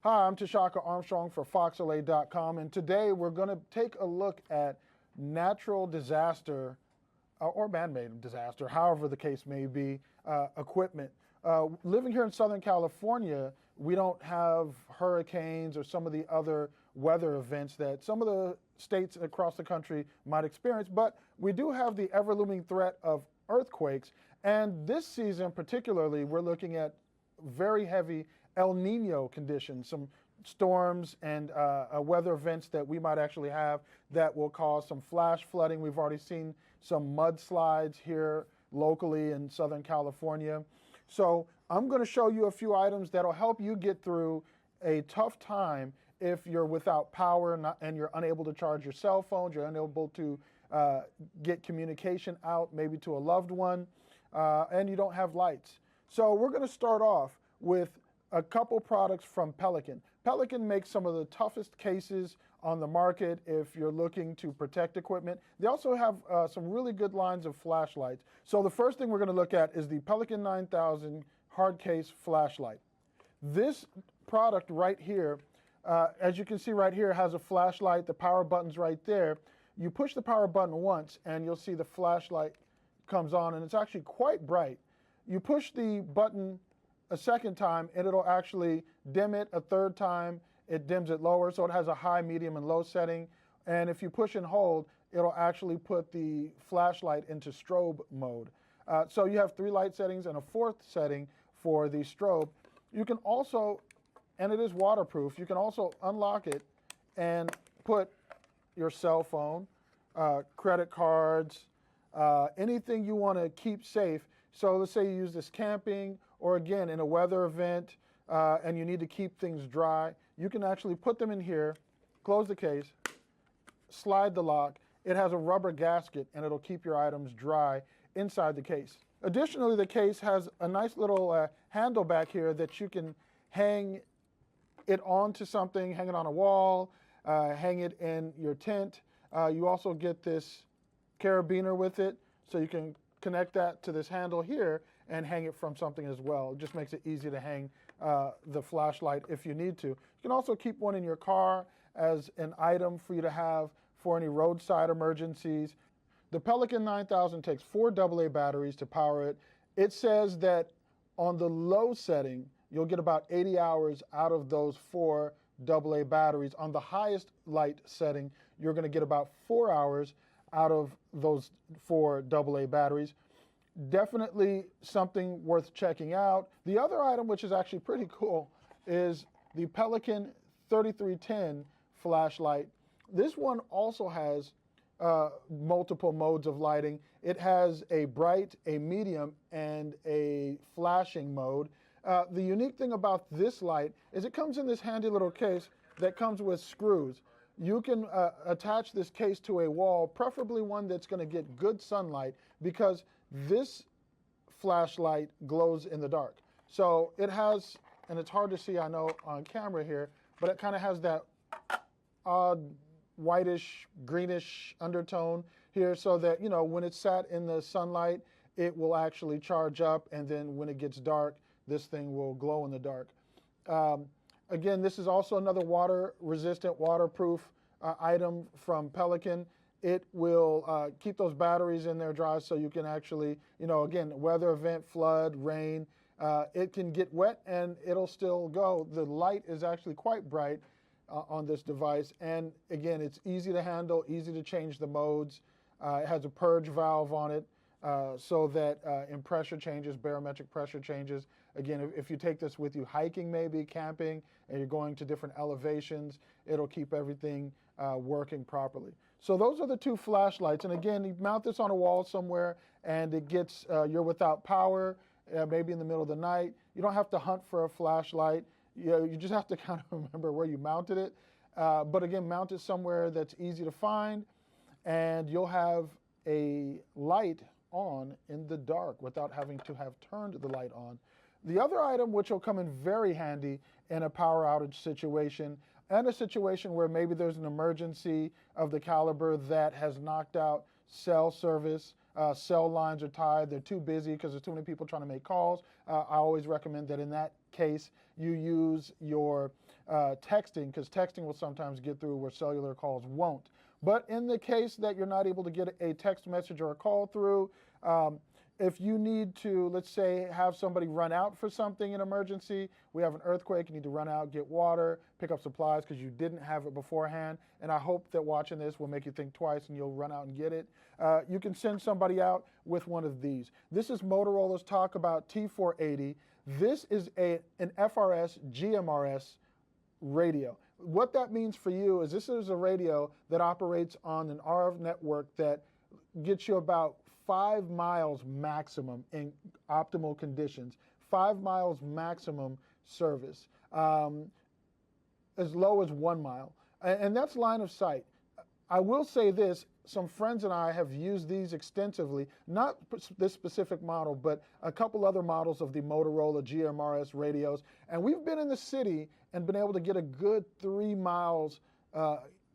Hi, I'm Tashaka Armstrong for FoxLA.com, and today we're going to take a look at natural disaster or man-made disaster, however the case may be, equipment. Living here in Southern California, we don't have hurricanes or some of the other weather events that some of the states across the country might experience, but we do have the ever-looming threat of earthquakes. And this season particularly, we're looking at very heavy El Nino conditions, some storms and weather events that we might actually have that will cause some flash flooding. We've already seen some mudslides here locally in Southern California. So I'm going to show you a few items that'll help you get through a tough time if you're without power and you're unable to charge your cell phones, you're unable to get communication out maybe to a loved one, and you don't have lights. So we're going to start off with a couple products from Pelican. Pelican makes some of the toughest cases on the market if you're looking to protect equipment. They also have some really good lines of flashlights. So the first thing we're going to look at is the Pelican 9000 hard case flashlight. This product right here, as you can see right here, has a flashlight. The power button's right there. You push the power button once and you'll see the flashlight comes on, and it's actually quite bright. You push the button a second time and it'll actually dim it. A third time it dims it lower, so it has a high, medium, and low setting. And if you push and hold, it'll actually put the flashlight into strobe mode. So you have 3 light settings and a 4th setting for the strobe. You can also, and it is waterproof, you can also unlock it and put your cell phone, credit cards, anything you want to keep safe. So let's say you use this camping or again in a weather event and you need to keep things dry. You can actually put them in here, close the case, slide the lock. It has a rubber gasket and it'll keep your items dry inside the case. Additionally, the case has a nice little handle back here that you can hang it onto something, hang it on a wall, hang it in your tent. You also get this carabiner with it, so you can connect that to this handle here and hang it from something as well. It just makes it easy to hang the flashlight if you need to. You can also keep one in your car as an item for you to have for any roadside emergencies. The Pelican 9000 takes 4 AA batteries to power it. It says that on the low setting, you'll get about 80 hours out of those 4 AA batteries. On the highest light setting, you're going to get about 4 hours out of those 4 AA batteries. Definitely something worth checking out. The other item, which is actually pretty cool, is the Pelican 3310 flashlight. This one also has multiple modes of lighting. It has a bright, a medium, and a flashing mode. The unique thing about this light is it comes in this handy little case that comes with screws. You can attach this case to a wall, preferably one that's going to get good sunlight, because this flashlight glows in the dark. So it has, and it's hard to see, I know, on camera here, but it kind of has that odd whitish, greenish undertone here, so that, you know, when it's sat in the sunlight, it will actually charge up, and then when it gets dark, this thing will glow in the dark. Again, this is also another water-resistant, waterproof item from Pelican. It will keep those batteries in there dry, so you can actually, you know, again, weather event, flood, rain, it can get wet and it'll still go. The light is actually quite bright on this device, and again, it's easy to handle, easy to change the modes. It has a purge valve on it. So that in pressure changes, barometric pressure changes. Again, if you take this with you hiking, maybe camping, and you're going to different elevations, it'll keep everything working properly. So those are the 2 flashlights. And again, you mount this on a wall somewhere and it gets, you're without power, maybe in the middle of the night. You don't have to hunt for a flashlight. You just have to kind of remember where you mounted it. But again, mount it somewhere that's easy to find, and you'll have a light on in the dark without having to have turned the light on. The other item, which will come in very handy in a power outage situation and a situation where maybe there's an emergency of the caliber that has knocked out cell service, cell lines are tied, they're too busy because there's too many people trying to make calls. I always recommend that in that case you use your texting, because texting will sometimes get through where cellular calls won't. But in the case that you're not able to get a text message or a call through, if you need to, let's say, have somebody run out for something in emergency, we have an earthquake, you need to run out, get water, pick up supplies because you didn't have it beforehand, and I hope that watching this will make you think twice and you'll run out and get it. You can send somebody out with one of these. This is Motorola's Talk About T480. This is an FRS GMRS radio. What that means for you is this is a radio that operates on an RF network that gets you about 5 miles maximum in optimal conditions, 5 miles maximum service, as low as 1 mile. And that's line of sight. I will say this, some friends and I have used these extensively, not this specific model, but a couple other models of the Motorola GMRS radios, and we've been in the city and been able to get a good 3 miles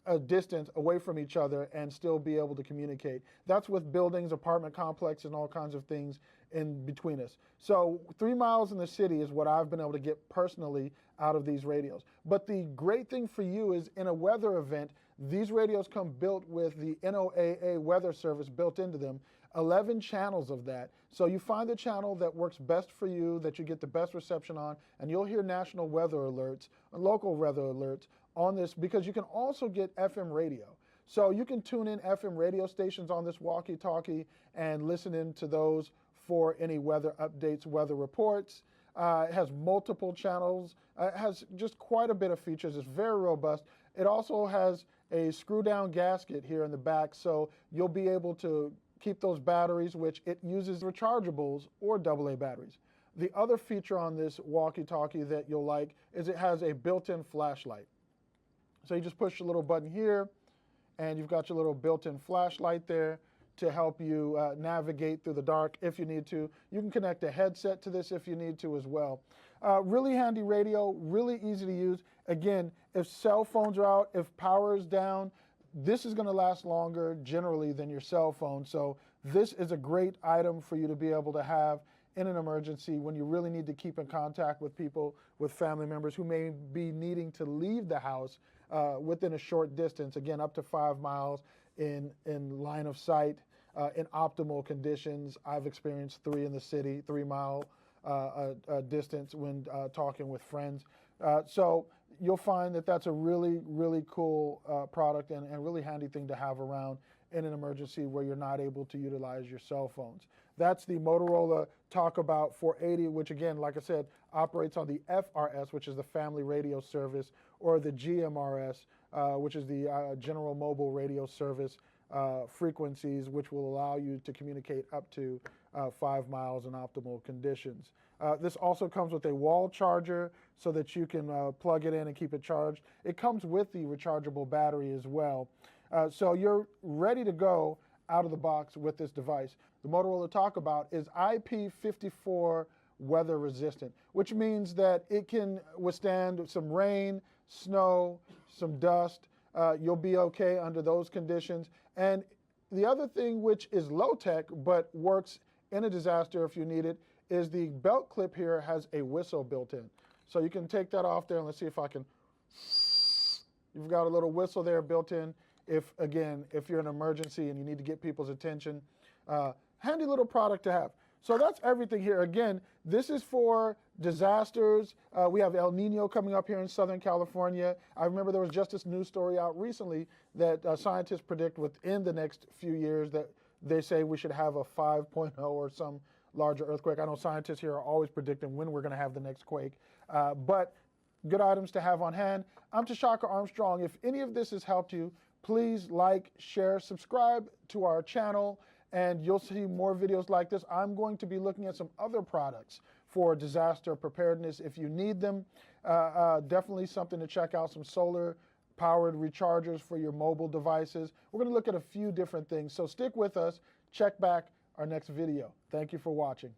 a distance away from each other and still be able to communicate. That's with buildings, apartment complexes, and all kinds of things in between us. So 3 miles in the city is what I've been able to get personally out of these radios. But the great thing for you is in a weather event, these radios come built with the NOAA weather service built into them, 11 channels of that. So you find the channel that works best for you, that you get the best reception on, and you'll hear national weather alerts, local weather alerts on this, because you can also get FM radio. So you can tune in FM radio stations on this walkie-talkie and listen in to those for any weather updates, weather reports. It has multiple channels. It has just quite a bit of features. It's very robust. It also has a screw-down gasket here in the back, so you'll be able to keep those batteries, which it uses rechargeables or AA batteries. The other feature on this walkie-talkie that you'll like is it has a built-in flashlight. So you just push a little button here, and you've got your little built-in flashlight there to help you navigate through the dark if you need to. You can connect a headset to this if you need to as well. Really handy radio, really easy to use. Again, if cell phones are out, if power is down, this is going to last longer generally than your cell phone. So this is a great item for you to be able to have in an emergency when you really need to keep in contact with people, with family members who may be needing to leave the house within a short distance, again, up to 5 miles in line of sight, in optimal conditions. I've experienced 3 in the city, 3 mile distance when talking with friends. So you'll find that that's a really, really cool product and really handy thing to have around in an emergency where you're not able to utilize your cell phones. That's the Motorola Talk About 480, which again, like I said, operates on the FRS, which is the Family Radio Service, or the GMRS, which is the General Mobile Radio Service frequencies, which will allow you to communicate up to 5 miles in optimal conditions. This also comes with a wall charger so that you can plug it in and keep it charged. It comes with the rechargeable battery as well. So you're ready to go out of the box with this device. The Motorola Talk About is IP54 weather resistant, which means that it can withstand some rain, snow, some dust. You'll be okay under those conditions. And the other thing, which is low tech but works in a disaster if you need it, is the belt clip here has a whistle built in. So you can take that off there, and let's see if I can. You've got a little whistle there built in. If you're in an emergency and you need to get people's attention, handy little product to have. So that's everything here. Again, this is for disasters. We have El Nino coming up here in Southern California. I remember there was just this news story out recently that scientists predict within the next few years that they say we should have a 5.0 or some larger earthquake. I know scientists here are always predicting when we're going to have the next quake, but good items to have on hand. I'm Tashaka Armstrong. If any of this has helped you, please like, share, subscribe to our channel, and you'll see more videos like this. I'm going to be looking at some other products for disaster preparedness if you need them. Definitely something to check out, some solar-powered rechargers for your mobile devices. We're going to look at a few different things, so stick with us. Check back our next video. Thank you for watching.